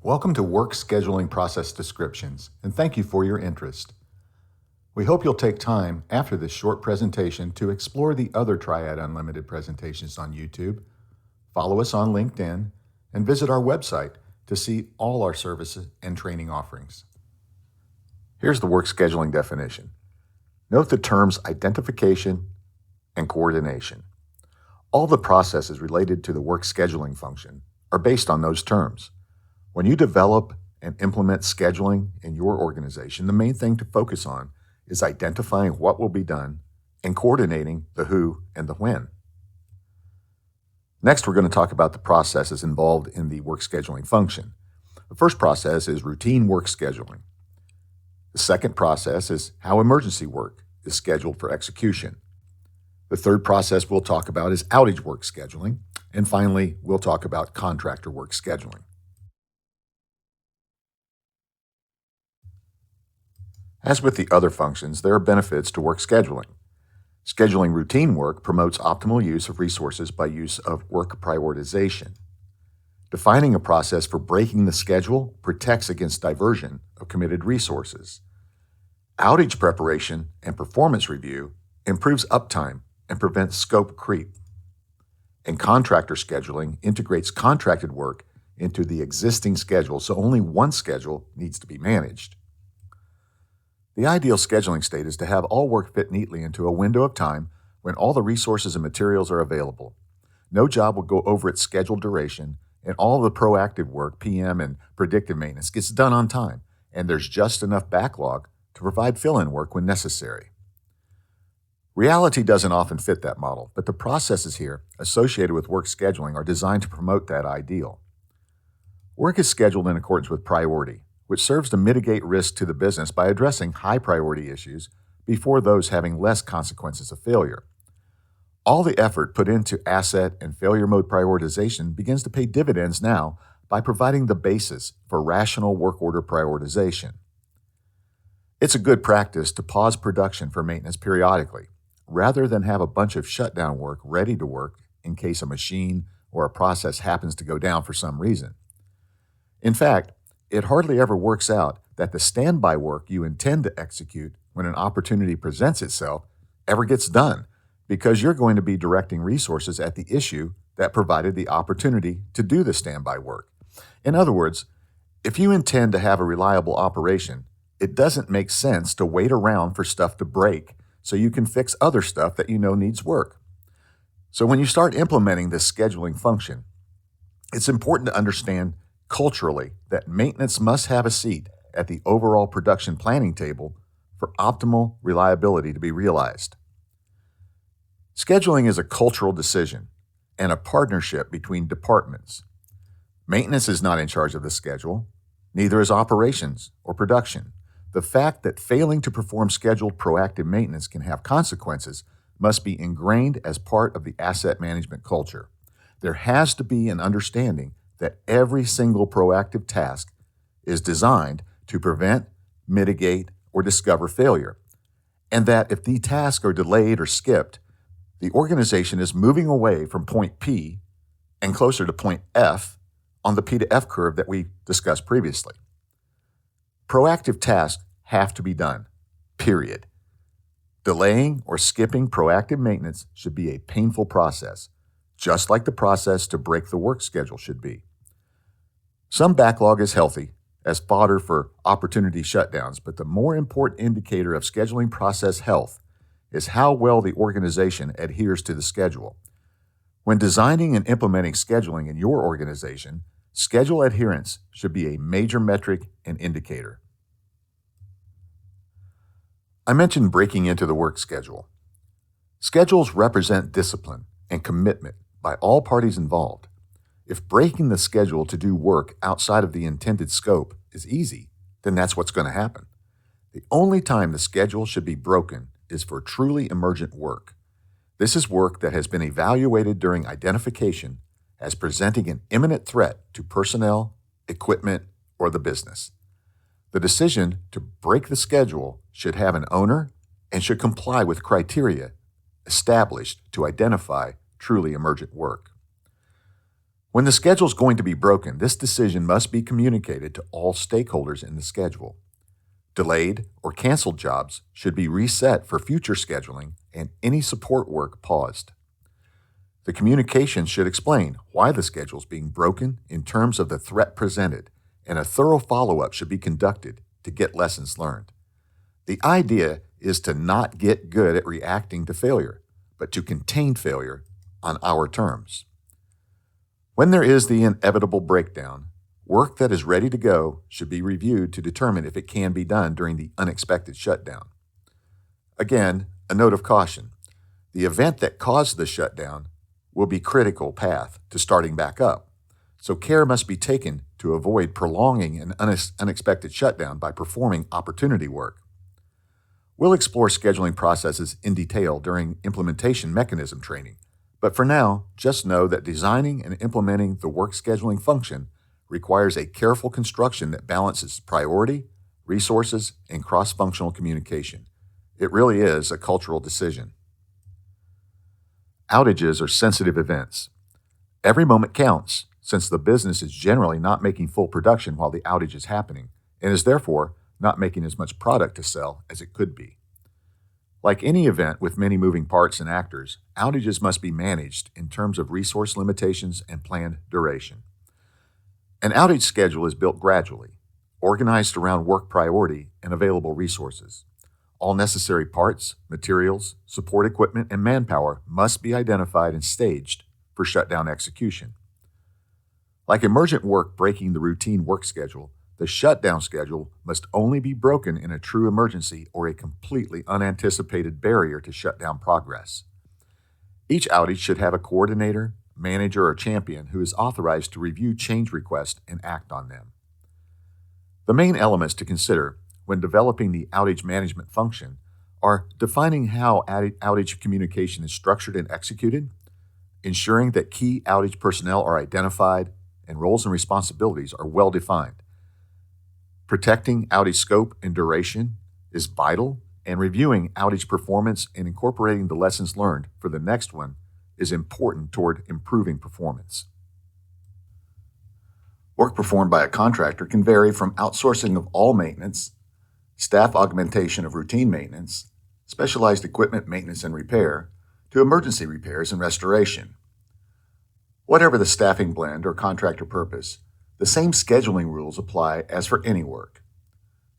Welcome to Work Scheduling Process Descriptions, and thank you for your interest. We hope you'll take time after this short presentation to explore the other Triad Unlimited presentations on YouTube, follow us on LinkedIn, and visit our website to see all our services and training offerings. Here's the work scheduling definition. Note the terms identification and coordination. All the processes related to the work scheduling function are based on those terms. When you develop and implement scheduling in your organization, the main thing to focus on is identifying what will be done and coordinating the who and the when. Next, we're going to talk about the processes involved in the work scheduling function. The first process is routine work scheduling. The second process is how emergency work is scheduled for execution. The third process we'll talk about is outage work scheduling. And finally, we'll talk about contractor work scheduling. As with the other functions, there are benefits to work scheduling. Scheduling routine work promotes optimal use of resources by use of work prioritization. Defining a process for breaking the schedule protects against diversion of committed resources. Outage preparation and performance review improves uptime and prevents scope creep. And contractor scheduling integrates contracted work into the existing schedule, so only one schedule needs to be managed. The ideal scheduling state is to have all work fit neatly into a window of time when all the resources and materials are available. No job will go over its scheduled duration, and all the proactive work, PM and predictive maintenance, gets done on time, and there's just enough backlog to provide fill-in work when necessary. Reality doesn't often fit that model, but the processes here associated with work scheduling are designed to promote that ideal. Work is scheduled in accordance with priority, which serves to mitigate risk to the business by addressing high-priority issues before those having less consequences of failure. All the effort put into asset and failure mode prioritization begins to pay dividends now by providing the basis for rational work order prioritization. It's a good practice to pause production for maintenance periodically, rather than have a bunch of shutdown work ready to work in case a machine or a process happens to go down for some reason. In fact, it hardly ever works out that the standby work you intend to execute when an opportunity presents itself ever gets done, because you're going to be directing resources at the issue that provided the opportunity to do the standby work. In other words, if you intend to have a reliable operation, it doesn't make sense to wait around for stuff to break so you can fix other stuff that you know needs work. So when you start implementing this scheduling function, it's important to understand culturally that maintenance must have a seat at the overall production planning table for optimal reliability to be realized. Scheduling is a cultural decision and a partnership between departments. Maintenance is not in charge of the schedule, neither is operations or production. The fact that failing to perform scheduled proactive maintenance can have consequences must be ingrained as part of the asset management culture. There has to be an understanding that every single proactive task is designed to prevent, mitigate, or discover failure, and that if the tasks are delayed or skipped, the organization is moving away from point P and closer to point F on the P to F curve that we discussed previously. Proactive tasks have to be done, period. Delaying or skipping proactive maintenance should be a painful process, just like the process to break the work schedule should be. Some backlog is healthy as fodder for opportunity shutdowns, but the more important indicator of scheduling process health is how well the organization adheres to the schedule. When designing and implementing scheduling in your organization, schedule adherence should be a major metric and indicator. I mentioned breaking into the work schedule. Schedules represent discipline and commitment by all parties involved. If breaking the schedule to do work outside of the intended scope is easy, then that's what's going to happen. The only time the schedule should be broken is for truly emergent work. This is work that has been evaluated during identification as presenting an imminent threat to personnel, equipment, or the business. The decision to break the schedule should have an owner and should comply with criteria established to identify truly emergent work. When the schedule is going to be broken, this decision must be communicated to all stakeholders in the schedule. Delayed or canceled jobs should be reset for future scheduling and any support work paused. The communication should explain why the schedule is being broken in terms of the threat presented, and a thorough follow-up should be conducted to get lessons learned. The idea is to not get good at reacting to failure, but to contain failure on our terms. When there is the inevitable breakdown, work that is ready to go should be reviewed to determine if it can be done during the unexpected shutdown. Again, a note of caution. The event that caused the shutdown will be critical path to starting back up, so care must be taken to avoid prolonging an unexpected shutdown by performing opportunity work. We'll explore scheduling processes in detail during implementation mechanism training, but for now, just know that designing and implementing the work scheduling function requires a careful construction that balances priority, resources, and cross-functional communication. It really is a cultural decision. Outages are sensitive events. Every moment counts, since the business is generally not making full production while the outage is happening, and is therefore not making as much product to sell as it could be. Like any event with many moving parts and actors, outages must be managed in terms of resource limitations and planned duration. An outage schedule is built gradually, organized around work priority and available resources. All necessary parts, materials, support equipment, and manpower must be identified and staged for shutdown execution. Like emergent work breaking the routine work schedule, the shutdown schedule must only be broken in a true emergency or a completely unanticipated barrier to shutdown progress. Each outage should have a coordinator, manager, or champion who is authorized to review change requests and act on them. The main elements to consider when developing the outage management function are defining how outage communication is structured and executed, ensuring that key outage personnel are identified and roles and responsibilities are well defined. Protecting outage scope and duration is vital, and reviewing outage performance and incorporating the lessons learned for the next one is important toward improving performance. Work performed by a contractor can vary from outsourcing of all maintenance, staff augmentation of routine maintenance, specialized equipment maintenance and repair, to emergency repairs and restoration. Whatever the staffing blend or contractor purpose, the same scheduling rules apply as for any work.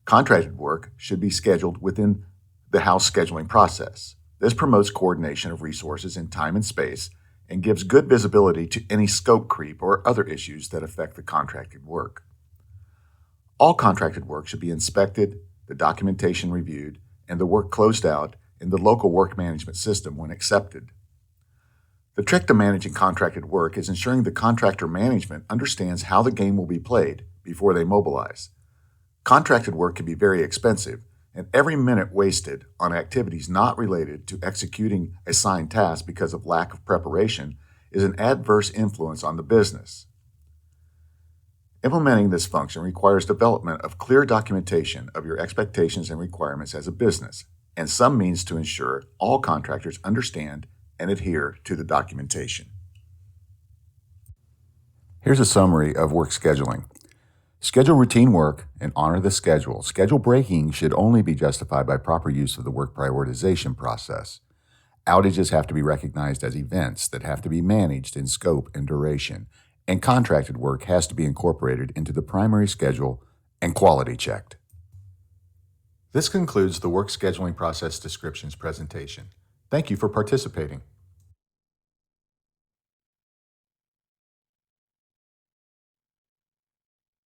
Contracted work should be scheduled within the house scheduling process. This promotes coordination of resources in time and space and gives good visibility to any scope creep or other issues that affect the contracted work. All contracted work should be inspected, the documentation reviewed, and the work closed out in the local work management system when accepted. The trick to managing contracted work is ensuring the contractor management understands how the game will be played before they mobilize. Contracted work can be very expensive, and every minute wasted on activities not related to executing assigned tasks because of lack of preparation is an adverse influence on the business. Implementing this function requires development of clear documentation of your expectations and requirements as a business, and some means to ensure all contractors understand and adhere to the documentation. Here's a summary of work scheduling. Schedule routine work and honor the schedule. Schedule breaking should only be justified by proper use of the work prioritization process. Outages have to be recognized as events that have to be managed in scope and duration, and contracted work has to be incorporated into the primary schedule and quality checked. This concludes the work scheduling process descriptions presentation. Thank you for participating.